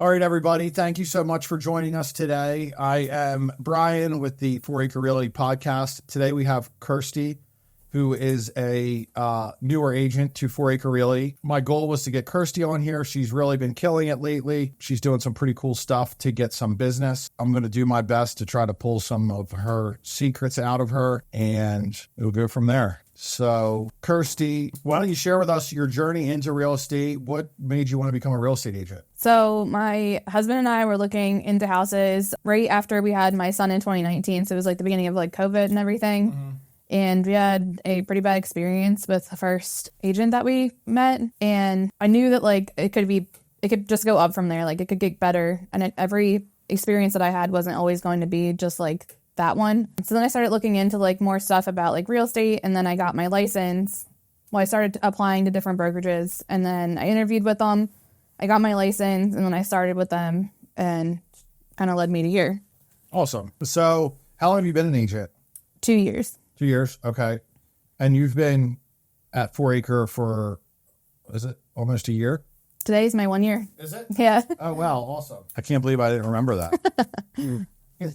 All right, everybody. Thank you so much for joining us today. I am Brian with the Foraker Realty Podcast. Today we have Kirstie, who is a newer agent to Foraker Realty. My goal was to get Kirstie on here. She's really been killing it lately. She's doing some pretty cool stuff to get some business. I'm going to do my best to try to pull some of her secrets out of her, and we'll go from there. So, Kirstie, why don't you share with us your journey into real estate? What made you want to become a real estate agent? So my husband and I were looking into houses right after we had my son in 2019. So it was like the beginning of like COVID and everything. Mm-hmm. And we had a pretty bad experience with the first agent that we met. And I knew that like it could just go up from there. Like it could get better. And every experience that I had wasn't always going to be just like that one. So then I started looking into like more stuff about like real estate. And then I got my license. Well, I started applying to different brokerages, and then I interviewed with them. I got my license, and then I started with them, and kind of led me to here. Awesome. So how long have you been an agent? 2 years. 2 years. Okay. And you've been at Foraker for, is it almost a year? Today's my 1 year. Is it? Yeah. Oh, wow. Awesome. I can't believe I didn't remember that.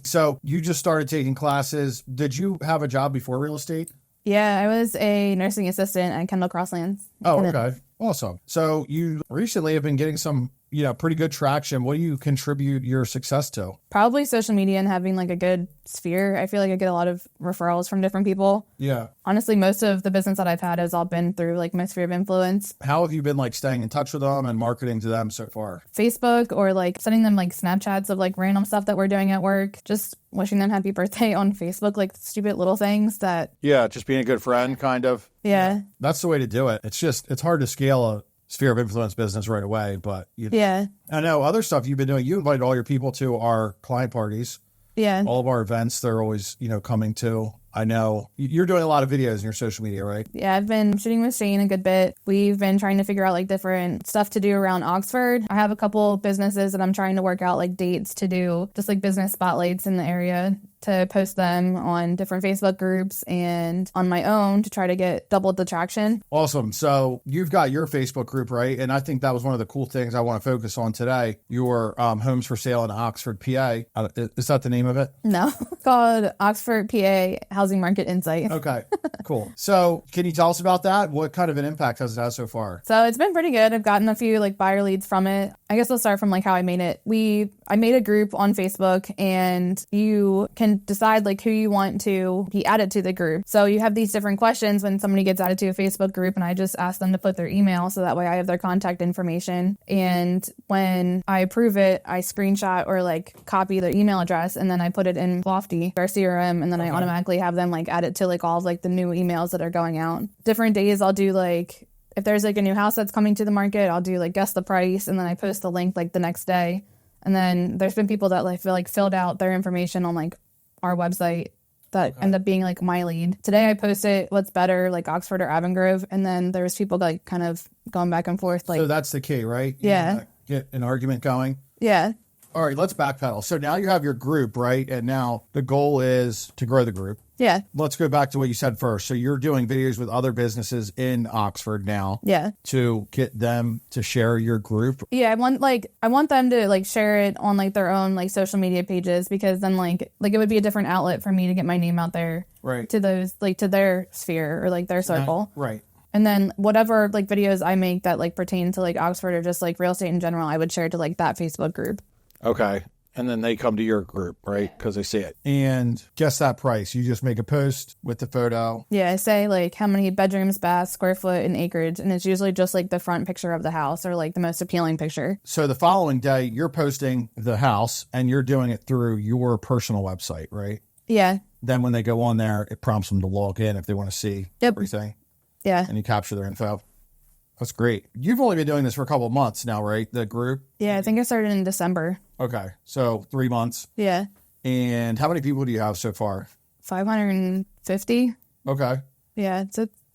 So you just started taking classes. Did you have a job before real estate? Yeah, I was a nursing assistant at Kendall Crosslands. Oh, okay. Awesome. So you recently have been getting some, pretty good traction. What do you contribute your success to? Probably social media and having like a good sphere. I feel like I get a lot of referrals from different people. Yeah. Honestly, most of the business that I've had has all been through like my sphere of influence. How have you been like staying in touch with them and marketing to them so far? Facebook, or like sending them like Snapchats of like random stuff that we're doing at work. Just wishing them happy birthday on Facebook, like stupid little things that. Yeah, just being a good friend, kind of. Yeah. That's the way to do it. It's hard to scale a sphere of influence business right away, but yeah. I know other stuff you've been doing. You invited all your people to our client parties. Yeah. All of our events, they're always, coming to. I know you're doing a lot of videos in your social media, right? Yeah, I've been shooting with Shane a good bit. We've been trying to figure out like different stuff to do around Oxford. I have a couple businesses that I'm trying to work out like dates to do, just like business spotlights in the area, to post them on different Facebook groups and on my own to try to get double the traction. Awesome. So you've got your Facebook group, right? And I think that was one of the cool things I want to focus on today. Your homes for sale in Oxford, PA. Is that the name of it? No, it's called Oxford, PA Housing Market Insight. Okay, cool. So can you tell us about that? What kind of an impact has it had so far? So it's been pretty good. I've gotten a few like buyer leads from it. I guess I'll start from like how I made it. I made a group on Facebook, and you can decide like who you want to be added to the group. So you have these different questions when somebody gets added to a Facebook group, and I just ask them to put their email so that way I have their contact information. And when I approve it, I screenshot or like copy their email address, and then I put it in Lofty, our CRM, and then I automatically have them like add it to like all of like the new emails that are going out. Different days I'll do like, if there's like a new house that's coming to the market, I'll do like guess the price, and then I post the link like the next day. And then there's been people that like filled out their information on like our website that end up being like my lead. Today I posted what's better, like Oxford or Avongrove, and then there was people like kind of going back and forth. Like, so that's the key, right? Yeah. Get an argument going. Yeah. All right, let's backpedal. So now you have your group, right? And now the goal is to grow the group. Yeah. Let's go back to what you said first. So you're doing videos with other businesses in Oxford now. Yeah. To get them to share your group. Yeah, I want them to like share it on like their own like social media pages, because then like it would be a different outlet for me to get my name out there. Right. To those like to their sphere or like their circle. Right. And then whatever like videos I make that like pertain to like Oxford or just like real estate in general, I would share to like that Facebook group. Okay. And then they come to your group, right? Because they see it. And guess that price. You just make a post with the photo. Yeah, I say like how many bedrooms, baths, square foot, and acreage. And it's usually just like the front picture of the house or like the most appealing picture. So the following day, you're posting the house and you're doing it through your personal website, right? Yeah. Then when they go on there, it prompts them to log in if they want to see everything. Yeah. And you capture their info. That's great. You've only been doing this for a couple of months now, right? The group? Yeah, I think I started in December. Okay. So 3 months. Yeah. And how many people do you have so far? 550. Okay. Yeah,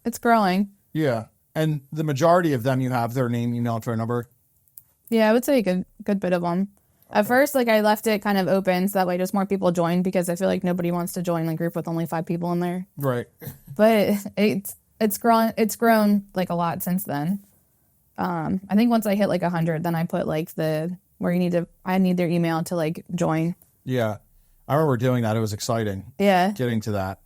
it's growing. Yeah. And the majority of them, you have their name, email, and phone number? Yeah, I would say a good bit of them. Okay. At first, like I left it kind of open so that way just more people join, because I feel like nobody wants to join a group with only 5 people in there. Right. But it's grown like a lot since then. I think once I hit like 100, then I put like the where I need their email to like join. Yeah. I remember doing that. It was exciting. Yeah. Getting to that.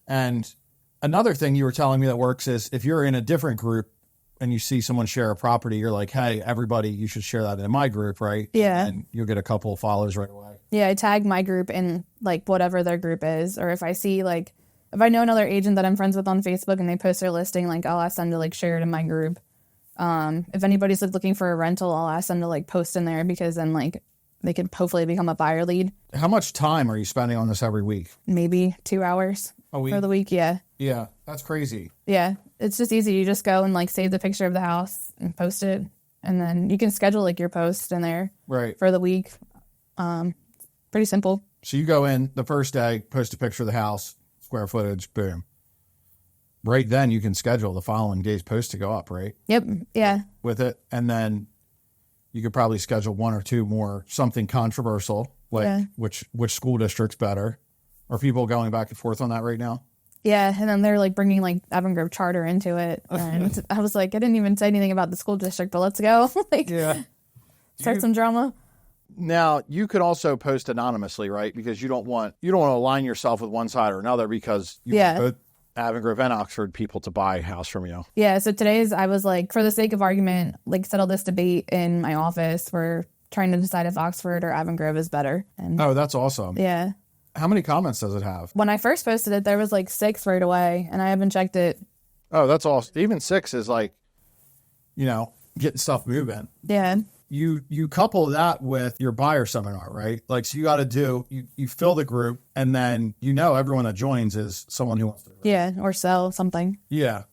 And another thing you were telling me that works is if you're in a different group and you see someone share a property, you're like, hey, everybody, you should share that in my group, right? Yeah. And you'll get a couple of followers right away. Yeah, I tag my group in like whatever their group is. Or if I see like, if I know another agent that I'm friends with on Facebook and they post their listing, like I'll ask them to like share it in my group. If anybody's like looking for a rental, I'll ask them to like post in there because then like they could hopefully become a buyer lead. How much time are you spending on this every week? Maybe 2 hours A week? for the week. Yeah. Yeah, that's crazy. Yeah. It's just easy. You just go and like save the picture of the house and post it. And then you can schedule like your post in there Right. for the week. Pretty simple. So you go in the first day, post a picture of the house, square footage, boom. Right then you can schedule the following day's post to go up, right? Yep. Yeah. With it. And then you could probably schedule one or two more, something controversial, like which school district's better. Are people going back and forth on that right now? Yeah. And then they're like bringing like Avon Grove Charter into it. And I was like, I didn't even say anything about the school district, but let's go. Like, start some drama. Now, you could also post anonymously, right? Because you don't want to align yourself with one side or another because you want both Avon Grove and Oxford people to buy a house from you. Yeah. So I was like, for the sake of argument, like settle this debate in my office. We're trying to decide if Oxford or Avon Grove is better. And oh, that's awesome. yeah. How many comments does it have? When I first posted it, there was like 6 right away, and I haven't checked it. Oh, that's awesome. Even 6 is like, getting stuff moving. Yeah. You couple that with your buyer seminar, right? Like, so you got to you fill the group, and then everyone that joins is someone who wants to. Yeah, or sell something. Yeah.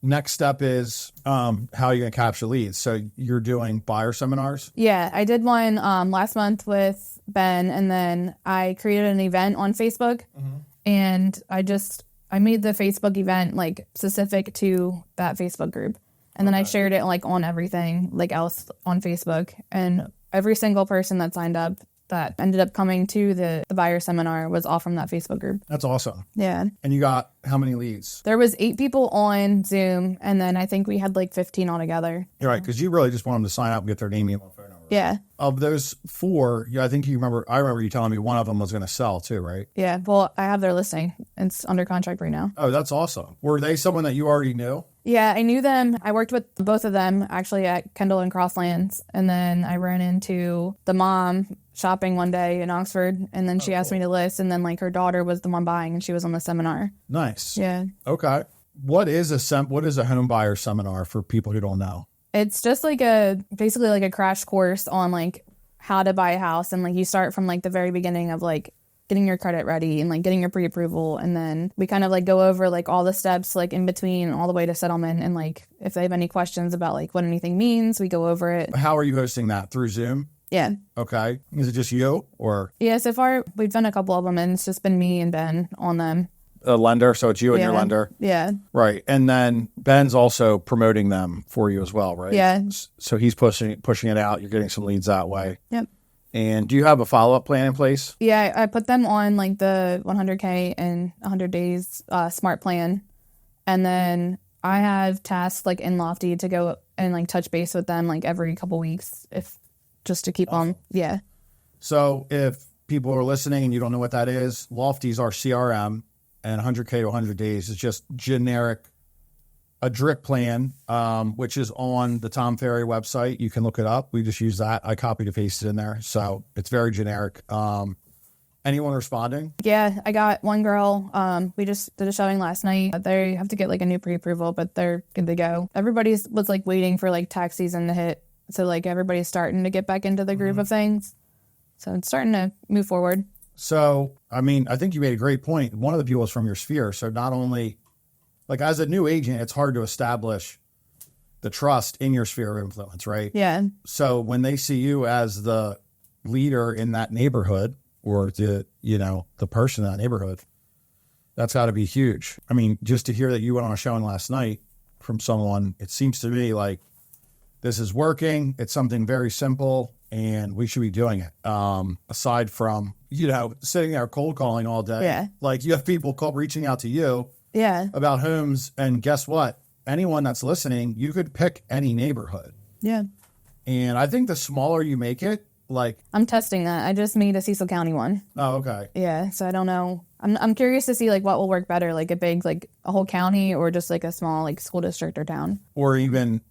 Next step is how you're going to capture leads. So you're doing buyer seminars? Yeah, I did one last month with Ben, and then I created an event on Facebook, and I made the Facebook event like specific to that Facebook group. And then I shared it like on everything like else on Facebook, and every single person that signed up that ended up coming to the buyer seminar was all from that Facebook group. That's awesome. Yeah. And you got how many leads? There was 8 people on Zoom, and then I think we had like 15 altogether. You're right, because you really just want them to sign up and get their name, email, phone number. Yeah. Of those 4, I think I remember you telling me one of them was going to sell too, right? Yeah. Well, I have their listing. It's under contract right now. Oh, that's awesome. Were they someone that you already knew? Yeah, I knew them. I worked with both of them actually at Kendall and Crosslands. And then I ran into the mom shopping one day in Oxford. And then she asked me to list. And then like her daughter was the one buying, and she was on the seminar. Nice. Yeah. Okay. What is a home buyer seminar for people who don't know? It's just like basically like a crash course on like how to buy a house. And like you start from like the very beginning of like getting your credit ready and like getting your pre-approval. And then we kind of like go over like all the steps like in between all the way to settlement. And like if they have any questions about like what anything means, we go over it. How are you hosting that? Through Zoom? Yeah. Okay. Is it just you or? Yeah, so far we've done a couple of them, and it's just been me and Ben on them. A lender, so it's you and your lender? Yeah. Right. And then Ben's also promoting them for you as well, right? Yeah. So he's pushing it out. You're getting some leads that way. Yep. And do you have a follow-up plan in place? Yeah, I put them on like the 100K and 100 days smart plan. And then I have tasks like in Lofty to go and like touch base with them like every couple weeks just to keep on. Yeah. So if people are listening and you don't know what that is, Lofty's our CRM, and 100K to 100 days is just a DRIC plan, which is on the Tom Ferry website. You can look it up. We just use that. I copied and pasted in there. So it's very generic. Anyone responding? Yeah, I got one girl. We just did a showing last night. They have to get like a new pre-approval, but they're good to go. Everybody's was like waiting for like tax season to hit. So like everybody's starting to get back into the groove of things. So it's starting to move forward. So, I mean, I think you made a great point. One of the people is from your sphere. So not only, like as a new agent, it's hard to establish the trust in your sphere of influence, right? Yeah. So when they see you as the leader in that neighborhood or the person in that neighborhood, that's got to be huge. I mean, just to hear that you went on a showing last night from someone, it seems to me like this is working. It's something very simple and we should be doing it. Aside from, sitting there cold calling all day. Yeah. Like you have people reaching out to you about homes, and guess what? Anyone that's listening, you could pick any neighborhood. Yeah. And I think the smaller you make it, Like, I'm testing that. I just made a Cecil County one. oh, okay. Yeah, so I don't know. I'm curious to see like what will work better, like a big, like a whole county, or just like a small like school district or town, Or even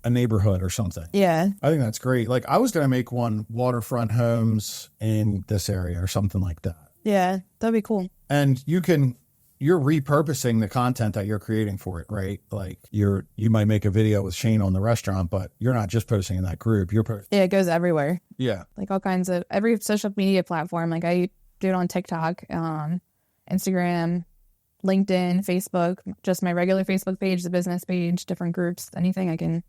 a neighborhood or something. Yeah. I think that's great. Like, I was going to make one waterfront homes in this area or something like that. Yeah, that'd be cool. And you're repurposing the content that you're creating for it, right? Like, you might make a video with Shane on the restaurant, but you're not just posting in that group. You're posting. Yeah, it goes everywhere. Yeah. Like all kinds of every social media platform. Like I do it on TikTok, Instagram, LinkedIn, Facebook, just my regular Facebook page, the business page, different groups, anything I can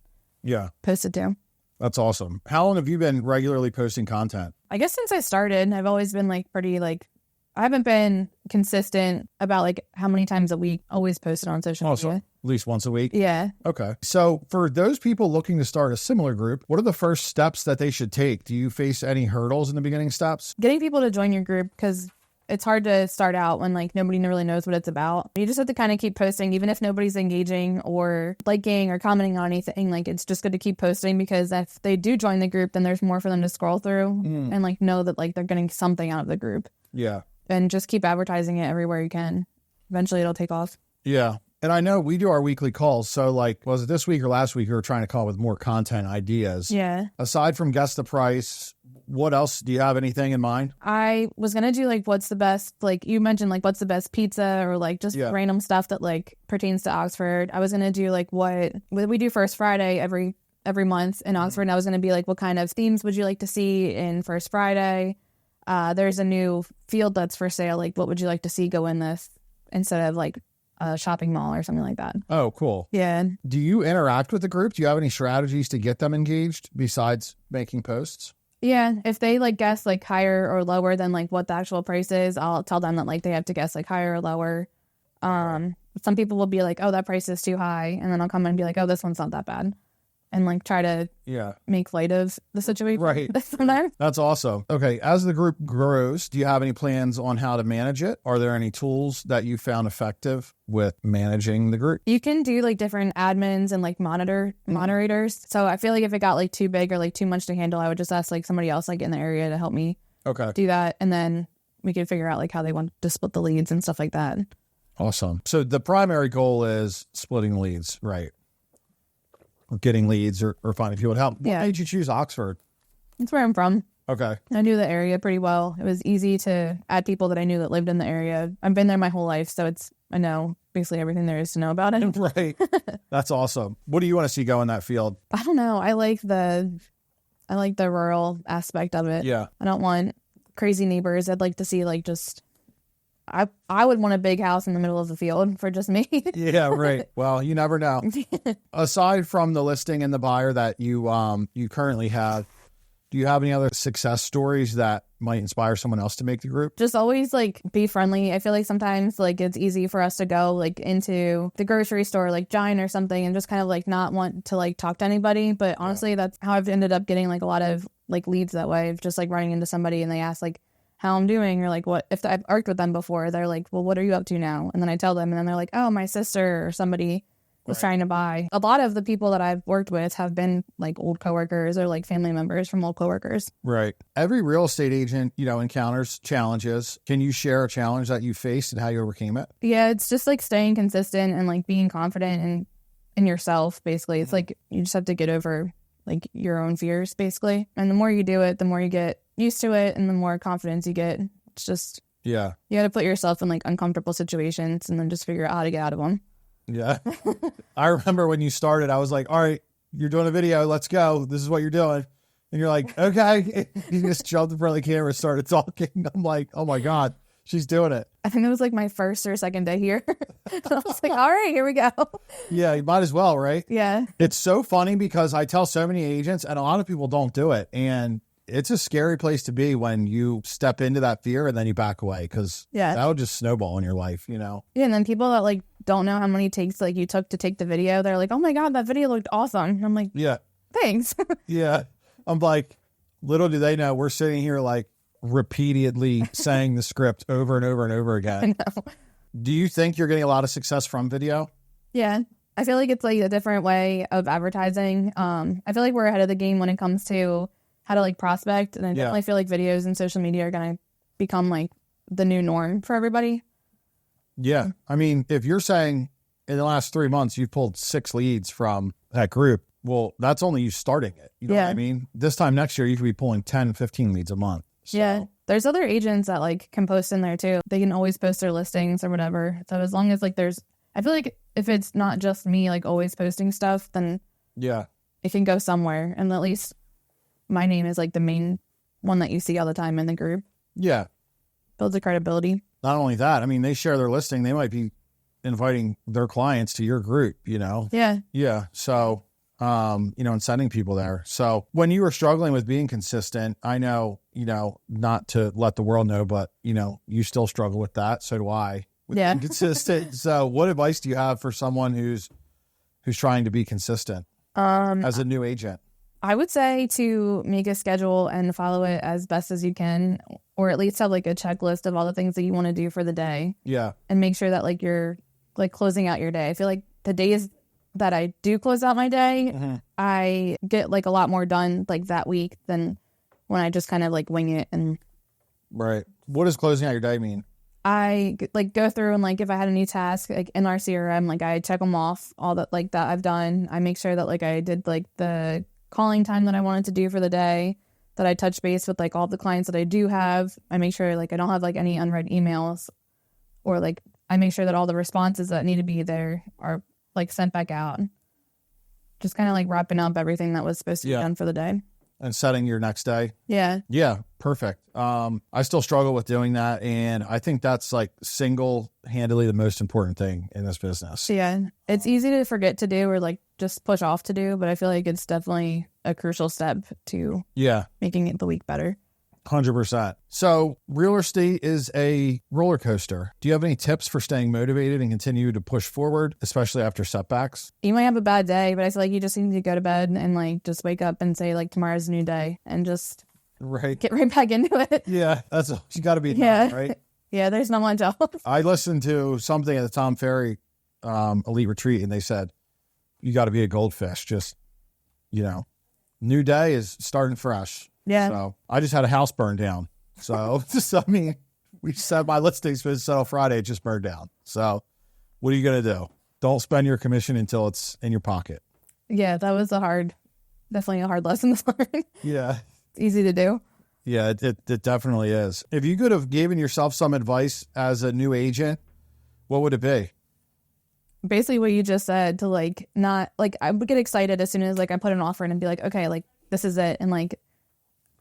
post it to. That's awesome. How long have you been regularly posting content? I guess since I started, I've always been like pretty like, I haven't been consistent about like how many times a week, always posted on social media. So at least once a week? Yeah. Okay. So for those people looking to start a similar group, what are the first steps that they should take? Do you face any hurdles in the beginning steps? Getting people to join your group, because it's hard to start out when like nobody really knows what it's about. You just have to kind of keep posting, even if nobody's engaging or liking or commenting on anything. Like, it's just good to keep posting, because if they do join the group, then there's more for them to scroll through and like know that like they're getting something out of the group. Yeah. And just keep advertising it everywhere you can. Eventually it'll take off. Yeah. And I know we do our weekly calls. So like, was it this week or last week, we were trying to call with more content ideas? Yeah. Aside from guess the price, what else? Do you have anything in mind? I was going to do like, what's the best, like you mentioned, like what's the best pizza, or like just random stuff that like pertains to Oxford. I was going to do like what we do First Friday every month in Oxford. And I was going to be like, what kind of themes would you like to see in First Friday? There's a new field that's for sale. Like, what would you like to see go in this instead of like a shopping mall or something like that? Oh, cool. Yeah. Do you interact with the group? Do you have any strategies to get them engaged besides making posts? Yeah. If they like guess like higher or lower than like what the actual price is, I'll tell them that like they have to guess like higher or lower. Some people will be like, oh, that price is too high. And then I'll come and be like, oh, this one's not that bad. And like try to make light of the situation. Right. Sometimes. That's awesome. Okay. As the group grows, do you have any plans on how to manage it? Are there any tools that you found effective with managing the group? You can do like different admins and like moderators. So I feel like if it got like too big or like too much to handle, I would just ask like somebody else like in the area to help me do that. And then we could figure out like how they want to split the leads and stuff like that. Awesome. So the primary goal is splitting leads, right? Getting leads or finding people to help. What made you choose Oxford? That's where I'm from. Okay. I knew the area pretty well. It was easy to add people that I knew that lived in the area. I've been there my whole life, so I know basically everything there is to know about it. Right. That's awesome. What do you want to see go in that field? I don't know. I like the rural aspect of it. Yeah. I don't want crazy neighbors. I'd like to see like just I would want a big house in the middle of the field for just me. Yeah, right. Well, you never know. Aside from the listing and the buyer that you currently have, do you have any other success stories that might inspire someone else to make the group? Just always like be friendly. I feel like sometimes like it's easy for us to go like into the grocery store, like Giant or something, and just kind of like not want to like talk to anybody. But honestly, that's how I've ended up getting like a lot of like leads that way, of just like running into somebody and they ask like how I'm doing, or like what if I've worked with them before. They're like, well, what are you up to now? And then I tell them, and then they're like, oh, my sister or somebody was trying to buy. A lot of the people that I've worked with have been like old coworkers or like family members from old coworkers. Right. Every real estate agent, encounters challenges. Can you share a challenge that you faced and how you overcame it? Yeah, it's just like staying consistent and like being confident in yourself, basically. It's like you just have to get over like your own fears, basically. And the more you do it, the more you get used to it and the more confidence you get. It's just, you got to put yourself in like uncomfortable situations and then just figure out how to get out of them. Yeah. I remember when you started, I was like, all right, you're doing a video. Let's go. This is what you're doing. And you're like, okay. You just jumped in front of the camera and started talking. I'm like, oh my God, she's doing it. I think it was like my first or second day here. I was like, all right, here we go. Yeah, you might as well, right? Yeah. It's so funny because I tell so many agents and a lot of people don't do it. And it's a scary place to be when you step into that fear and then you back away, because that'll just snowball in your life, Yeah, and then people that like don't know how many takes like you took to take the video, they're like, oh my God, that video looked awesome. And I'm like, yeah, thanks. Yeah. I'm like, little do they know we're sitting here like repeatedly saying the script over and over and over again. I know. Do you think you're getting a lot of success from video? Yeah. I feel like it's like a different way of advertising. I feel like we're ahead of the game when it comes to how to like prospect. And I definitely feel like videos and social media are going to become like the new norm for everybody. Yeah. I mean, if you're saying in the last 3 months, you've pulled 6 leads from that group, well, that's only you starting it. You know what I mean? This time next year, you could be pulling 10, 15 leads a month. So. Yeah. There's other agents that like can post in there too. They can always post their listings or whatever. So as long as like I feel like if it's not just me like always posting stuff, then it can go somewhere. And at least my name is like the main one that you see all the time in the group. Yeah. Builds a credibility. Not only that, I mean, they share their listing. They might be inviting their clients to your group, you know? Yeah. Yeah. So, and sending people there. So when you were struggling with being consistent, I know, not to let the world know, but, you still struggle with that. So do I. Being consistent. So what advice do you have for someone who's trying to be consistent as a new agent? I would say to make a schedule and follow it as best as you can, or at least have like a checklist of all the things that you want to do for the day. Yeah. And make sure that like you're like closing out your day. I feel like the days that I do close out my day, I get like a lot more done like that week than when I just kind of like wing it. And right. What does closing out your day mean? I like go through and like if I had a new task like in our CRM, like I check them off, all that like that I've done. I make sure that like I did like the calling time that I wanted to do for the day, that I touch base with like all the clients that I do have. I make sure like I don't have like any unread emails, or like I make sure that all the responses that need to be there are like sent back out. Just kind of like wrapping up everything that was supposed to be done for the day. And setting your next day. Yeah. Yeah. Perfect. I still struggle with doing that. And I think that's like single-handedly the most important thing in this business. Yeah. It's easy to forget to do or like just push off to do, but I feel like it's definitely a crucial step to making it the week better. 100%. So real estate is a roller coaster. Do you have any tips for staying motivated and continue to push forward, especially after setbacks? You might have a bad day, but I feel like you just need to go to bed and like just wake up and say like tomorrow's a new day and just get right back into it. Yeah, you got to be right? Yeah, there's not much else. I listened to something at the Tom Ferry Elite Retreat, and they said, you got to be a goldfish. Just, new day is starting fresh. Yeah. So I just had a house burn down. So, we said my listing's supposed to sell Friday. It just burned down. So what are you going to do? Don't spend your commission until it's in your pocket. Yeah, that was definitely a hard lesson to learn. Yeah. It's easy to do. Yeah, it definitely is. If you could have given yourself some advice as a new agent, what would it be? Basically what you just said, to like not like, I would get excited as soon as like I put an offer in and be like, okay, like this is it. And like,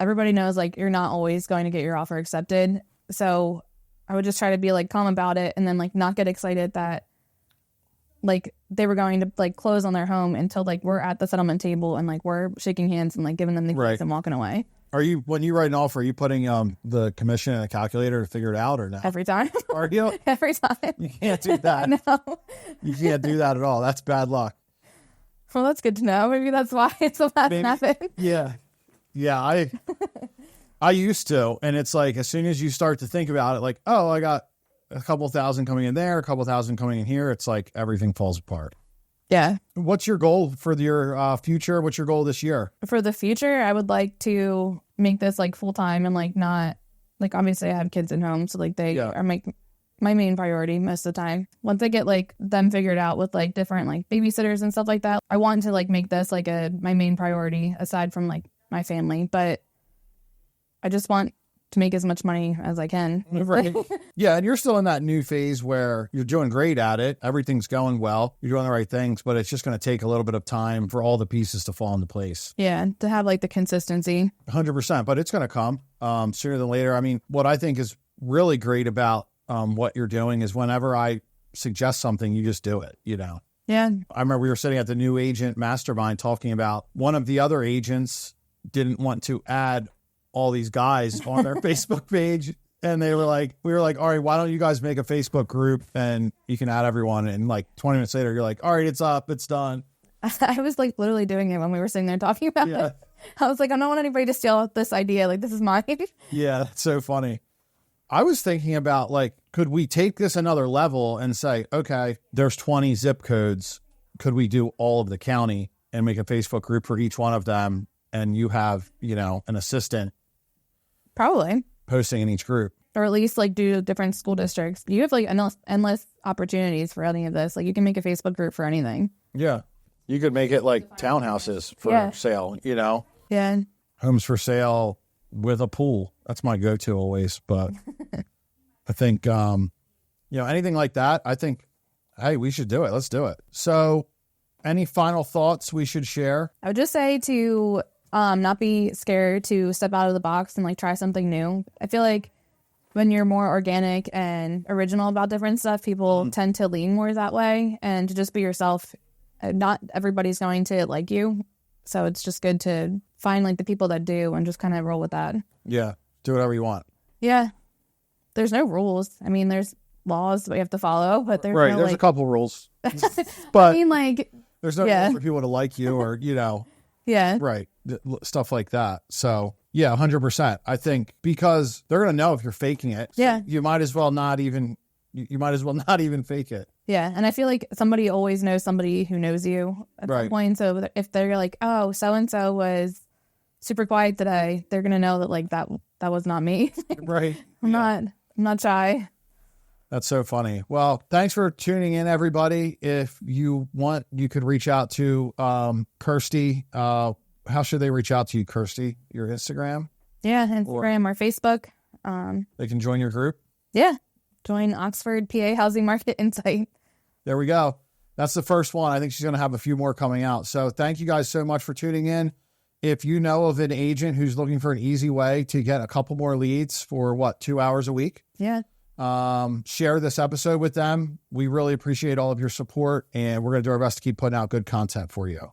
everybody knows like you're not always going to get your offer accepted. So I would just try to be like calm about it and then like not get excited that like they were going to like close on their home until like we're at the settlement table and like we're shaking hands and like giving them the keys and walking away. When you write an offer, are you putting the commission in a calculator to figure it out or not? Every time. Are you? Every time. You can't do that. No. You can't do that at all. That's bad luck. Well, that's good to know. Maybe that's why it's so fast happened. Yeah. Yeah, I used to, and it's like as soon as you start to think about it, like, oh, I got a couple thousand coming in there, a couple thousand coming in here, it's like everything falls apart. Yeah. What's your goal for your future? What's your goal this year? For the future, I would like to make this like full time and like not like obviously I have kids at home, so like they are my main priority most of the time. Once I get like them figured out with like different like babysitters and stuff like that, I want to like make this like my main priority aside from like my family, but I just want to make as much money as I can. Right. Yeah, and you're still in that new phase where you're doing great at it. Everything's going well. You're doing the right things, but it's just going to take a little bit of time for all the pieces to fall into place. Yeah, to have like the consistency. 100%, but it's going to come sooner than later. I mean, what I think is really great about what you're doing is whenever I suggest something, you just do it, Yeah. I remember we were sitting at the new agent mastermind talking about one of the other agents didn't want to add all these guys on their Facebook page. And we were like, all right, why don't you guys make a Facebook group and you can add everyone. And like 20 minutes later, you're like, all right, it's up, it's done. I was like literally doing it when we were sitting there talking about it. I was like, I don't want anybody to steal this idea. Like, this is mine. Yeah, that's so funny. I was thinking about like, could we take this another level and say, okay, there's 20 zip codes. Could we do all of the county and make a Facebook group for each one of them and you have, an assistant Probably. posting in each group. Or at least like do different school districts. You have like endless opportunities for any of this. Like you can make a Facebook group for anything. Yeah. You could make it like townhouses for sale, Yeah. Homes for sale with a pool. That's my go-to always. But I think, anything like that, I think, hey, we should do it. Let's do it. So any final thoughts we should share? I would just say to not be scared to step out of the box and like try something new. I feel like when you're more organic and original about different stuff, people tend to lean more that way, and to just be yourself. Not everybody's going to like you. So it's just good to find like the people that do and just kind of roll with that. Yeah. Do whatever you want. Yeah. There's no rules. I mean, there's laws that we have to follow, but there's right. no, There's like... a couple rules, but I mean, like, there's no rules for people to like you or, yeah. Right. Stuff like that. So yeah, 100%. I think because they're going to know if you're faking it. Yeah. So you might as well not even fake it. Yeah. And I feel like somebody always knows somebody who knows you at some point. So if they're like, oh, so-and-so was super quiet today, they're going to know that like that was not me. Right. I'm not shy. That's so funny. Well, thanks for tuning in, everybody. If you want, you could reach out to Kirstie. How should they reach out to you, Kirstie? Your Instagram? Yeah, Instagram or Facebook. They can join your group? Yeah. Join Oxford PA Housing Market Insight. There we go. That's the first one. I think she's going to have a few more coming out. So thank you guys so much for tuning in. If you know of an agent who's looking for an easy way to get a couple more leads for 2 hours a week? Yeah. Share this episode with them. We really appreciate all of your support, and we're going to do our best to keep putting out good content for you.